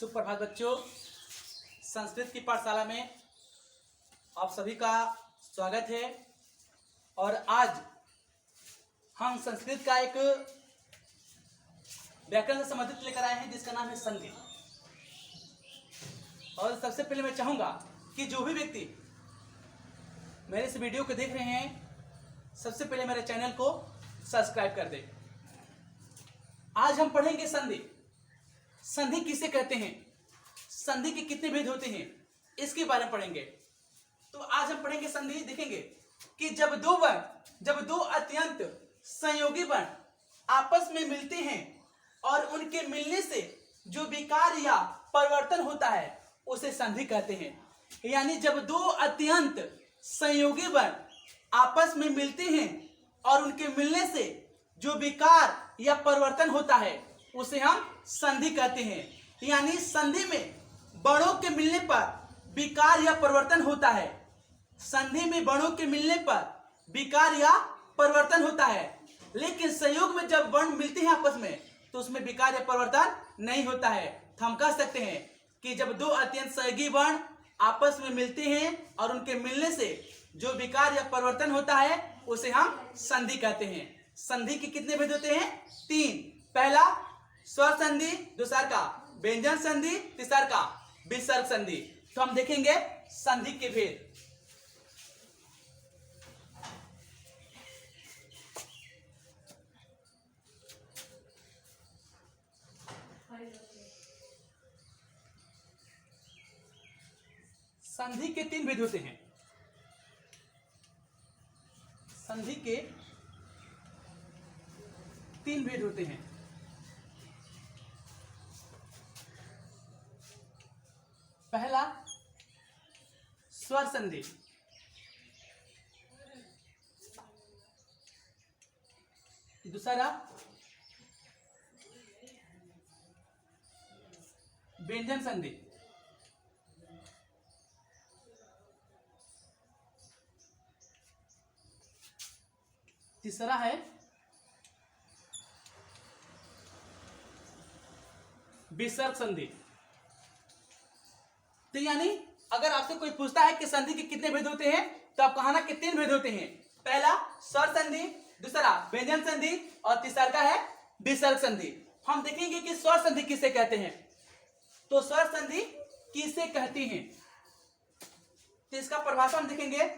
सुप्रभात बच्चों, संस्कृत की पाठशाला में आप सभी का स्वागत है। और आज हम संस्कृत का एक व्याकरण से संबंधित लेकर आए हैं जिसका नाम है संधि। और सबसे पहले मैं चाहूंगा कि जो भी व्यक्ति मेरे इस वीडियो को देख रहे हैं सबसे पहले मेरे चैनल को सब्सक्राइब कर दें। आज हम पढ़ेंगे संधि। संधि किसे कहते हैं, संधि के कितने भेद होते हैं, इसके बारे में पढ़ेंगे। तो आज हम पढ़ेंगे संधि। देखेंगे कि जब दो अत्यंत संयोगी वर्ण आपस में मिलते हैं और उनके मिलने से जो विकार या परिवर्तन होता है उसे संधि कहते हैं। यानी जब दो अत्यंत संयोगी वर्ण आपस में मिलते हैं और उनके मिलने से जो विकार या परिवर्तन होता है उसे हम संधि कहते हैं। यानी संधि में वर्णों के मिलने पर विकार या परिवर्तन होता है। संधि में वर्णों के मिलने पर विकार या परिवर्तन होता है, लेकिन संयोग में जब वर्ण मिलते हैं आपस में तो उसमें विकार या परिवर्तन नहीं होता है। तो हम कह सकते हैं कि जब दो अत्यंत संयोगी वर्ण आपस में मिलते हैं और उनके मिलने से जो विकार या परिवर्तन होता है उसे हम संधि कहते हैं। संधि के कितने भेद होते हैं? 3। पहला स्वर संधि, दूसरा का व्यंजन संधि, तीसरा का विसर्ग संधि। तो हम देखेंगे संधि के भेद। संधि के 3 भेद होते हैं। संधि के 3 भेद होते हैं। पहला स्वर संधि, दूसरा व्यंजन संधि, तीसरा है विसर्ग संधि। तो यानी अगर आपसे कोई पूछता है कि संधि के कितने भेद होते हैं तो आप कहना कि 3 भेद होते हैं। पहला स्वर संधि, दूसरा व्यंजन संधि और तीसरा का है विसर्ग संधि। हम देखेंगे कि स्वर संधि किसे कहते हैं। तो स्वर संधि किसे कहती हैं तो इसका परिभाषा हम देखेंगे।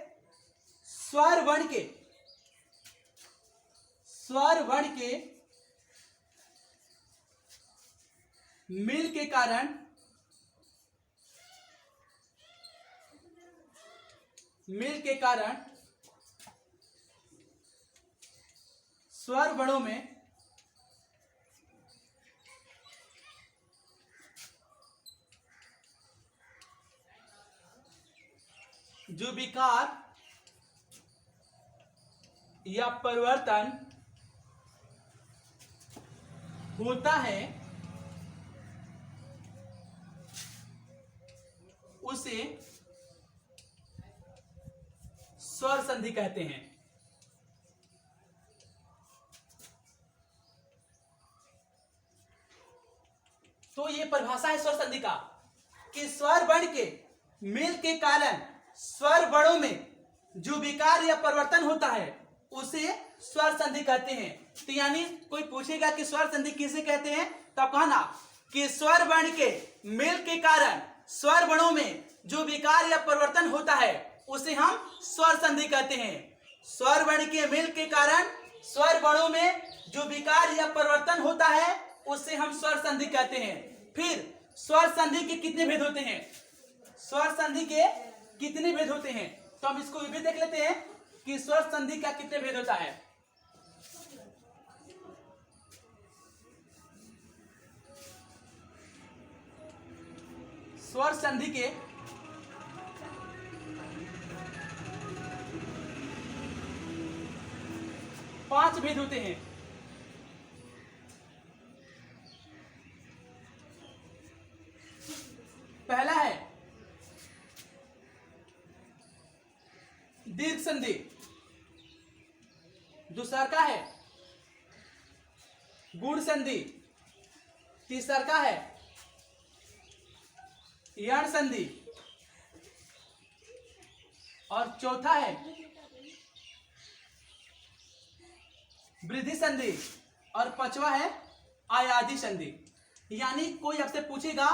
स्वर वर्ण के मिल के कारण स्वर वर्णों में जो विकार या परिवर्तन होता है उसे स्वर संधि कहते हैं। तो ये परिभाषा है स्वर संधि का कि स्वर वर्ण के मिल के कारण स्वर वर्णों में जो विकार या परिवर्तन होता है उसे स्वर संधि कहते हैं। तो यानी कोई पूछेगा कि स्वर संधि किसे कहते हैं तो आप कहना कि स्वर वर्ण के मिल के कारण स्वर वर्णों में जो विकार या परिवर्तन होता है उसे हम स्वर संधि कहते हैं। स्वर वर्ण के मिल के कारण स्वर वर्णों में जो विकार या परिवर्तन होता है उसे हम स्वर संधि कहते हैं। फिर स्वर संधि के कितने भेद होते हैं? स्वर संधि के कितने भेद होते हैं तो हम इसको भी देख लेते हैं कि स्वर संधि का कितने भेद होता है। स्वर संधि के 5 भेद होते हैं। पहला है दीर्घ संधि, दूसरा का है गुण संधि, तीसरा का है यण संधि, और चौथा है वृद्धि संधि, और पांचवा है आयादी संधि। यानी कोई आपसे पूछेगा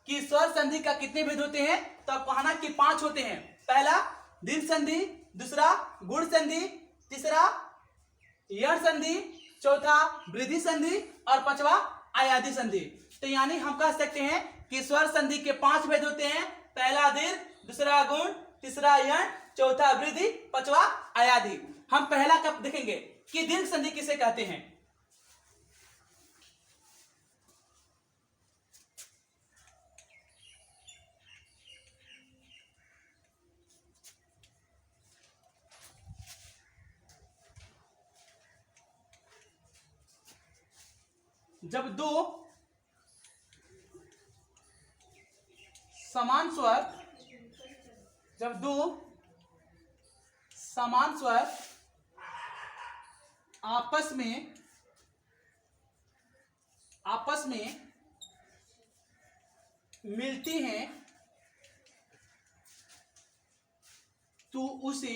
कि स्वर संधि का कितने भेद होते हैं, तो आप कहना कि 5 होते हैं। पहला दीर्घ संधि, दूसरा गुण संधि, तीसरा यण संधि, चौथा वृद्धि संधि, और पांचवा आयादी संधि। तो यानी हम कह सकते हैं कि स्वर संधि के 5 भेद होते हैं। पहला दीर्घ, दूसरा गुण, तीसरा यण, चौथा वृद्धि, पांचवा आयादी। हम पहला कब देखेंगे कि दीर्घ संधि किसे कहते हैं। जब दो समान स्वर आपस में मिलती हैं तो उसे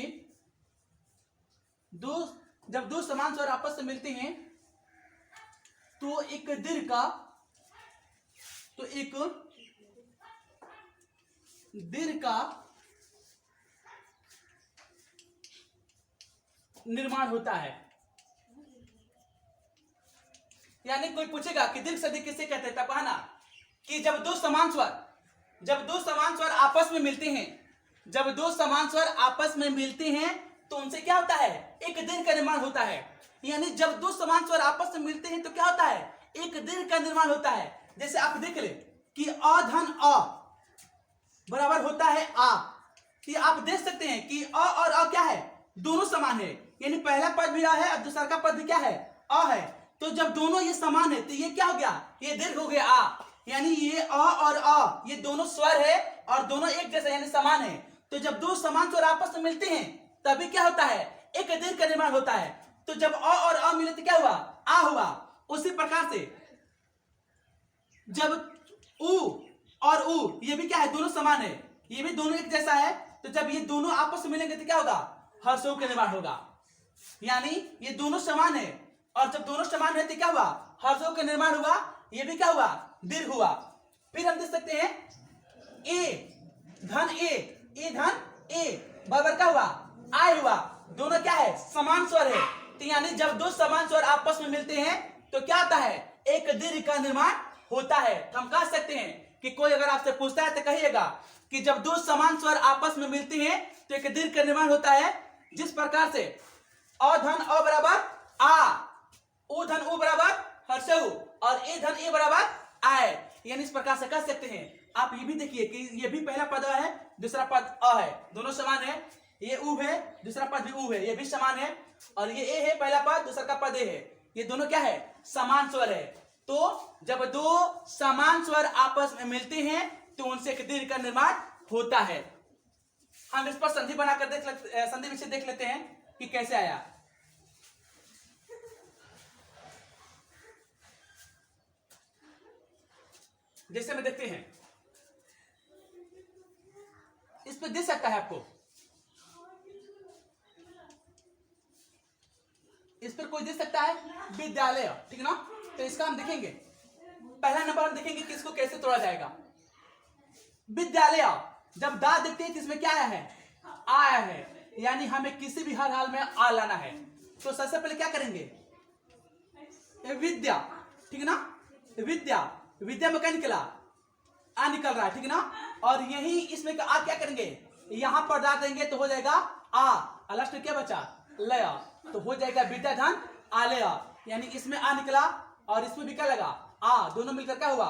जब दो समान स्वर आपस में मिलते हैं तो एक दीर्घ का निर्माण होता है। यानी कोई पूछेगा कि दीर्घ संधि किसे कहते हैं, तब कहना कि जब दो समान स्वर आपस में मिलते हैं, जब दो समान स्वर आपस में मिलते हैं तो उनसे क्या होता है, एक दीर्घ का निर्माण होता है। यानी जब दो समान स्वर आपस में मिलते हैं तो क्या होता है, एक दीर्घ का निर्माण होता है। जैसे आप देख ले कि अ धन अ बराबर होता है आ। ये आप देख सकते हैं कि अ और अ क्या है, दोनों समान है। यानी पहला पद भी अ है और दूसरा का पद भी क्या है, अ है। तो जब दोनों ये समान है तो ये क्या हो गया, ये दीर्घ हो गया आ। यानी ये अ और अ ये दोनों स्वर है और दोनों एक जैसे यानी समान है। तो जब दो समान स्वर आपस में मिलते हैं तभी क्या होता है, एक दीर्घ का निर्माण होता है। तो जब अ और अ मिले तो क्या हुआ, आ हुआ। उसी प्रकार से जब उ और उ ये भी क्या है, दोनों समान है, ये भी दोनों एक जैसा है। तो जब ये दोनों आपस में मिलेंगे तो क्या होगा, हर्षों का निर्माण होगा। यानी ये दोनों समान है और जब दोनों समान है तो क्या हुआ, हर्षों का निर्माण हुआ। ये भी क्या हुआ, दीर्घ हुआ। फिर हम देख सकते हैं ए धन ए बराबर क्या हुआ, आय हुआ। दोनों क्या है, समान स्वर है। तो यानी जब दो समान स्वर आपस में मिलते हैं तो क्या आता है, एक दीर्घ का निर्माण होता है। तो हम कह सकते हैं कि कोई अगर आपसे पूछता है तो कहिएगा कि जब दो समान स्वर आपस में मिलते हैं तो एक दीर्घ का निर्माण होता है। जिस प्रकार से अ धन अ बराबर आ, उ धन उ बराबर हर्षऊ, और ए धन ए बराबर आय। यानी इस प्रकार से कह सकते हैं। आप ये भी देखिए कि ये भी पहला पद है, दूसरा पद अ है, दोनों समान है। ये उ है, दूसरा पद भी उ है, ये भी समान है। और ये ए है पहला पद, दूसरा का पद ए है, ये दोनों क्या है, समान स्वर है। तो जब दो समान स्वर आपस में मिलते हैं तो उनसे एक दीर्घ का निर्माण होता है। हम इस पर संधि बनाकर संधि विषय देख लेते हैं कि कैसे आया। जैसे में देखते हैं, इस पर दे सकता है आपको, इस पर कोई दे सकता है विद्यालय, ठीक ना। तो इसका हम देखेंगे, पहला नंबर हम देखेंगे कि इसको कैसे तोड़ा जाएगा। विद्यालय, जब दा देखते हैं तो इसमें क्या आया है, आया है। यानी हमें किसी भी हर हाल में आ लाना है। तो सबसे पहले क्या करेंगे, विद्या, ठीक ना। विद्या में क्या निकला, आ निकल रहा है, ठीक ना। और यही इसमें आ क्या करेंगे, यहां पर डाल देंगे तो हो जाएगा आ, लास्ट में क्या बचा, लय, तो हो जाएगा विद्या धन आलय। यानी इसमें आ निकला और इसमें भी क्या लगा, आ, दोनों मिलकर क्या हुआ,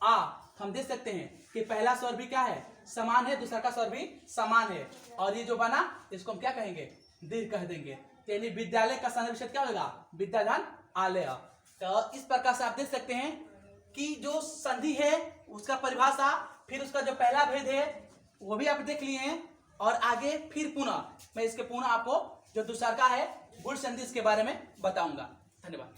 आ। हम देख सकते हैं कि पहला स्वर भी क्या है, समान है, दूसरा का स्वर भी समान है। और ये जो बना इसको हम क्या कहेंगे, दीर्घ कह देंगे। यानी विद्यालय का संधि विच्छेद क्या होगा, विद्या धन आलय। तो इस प्रकार से आप देख सकते हैं कि जो संधि है उसका परिभाषा, फिर उसका जो पहला भेद है वो भी आप देख लिए हैं। और आगे फिर पुनः मैं इसके पुनः आपको जो दूसरा का है गुण संधि, इसके बारे में बताऊंगा। धन्यवाद।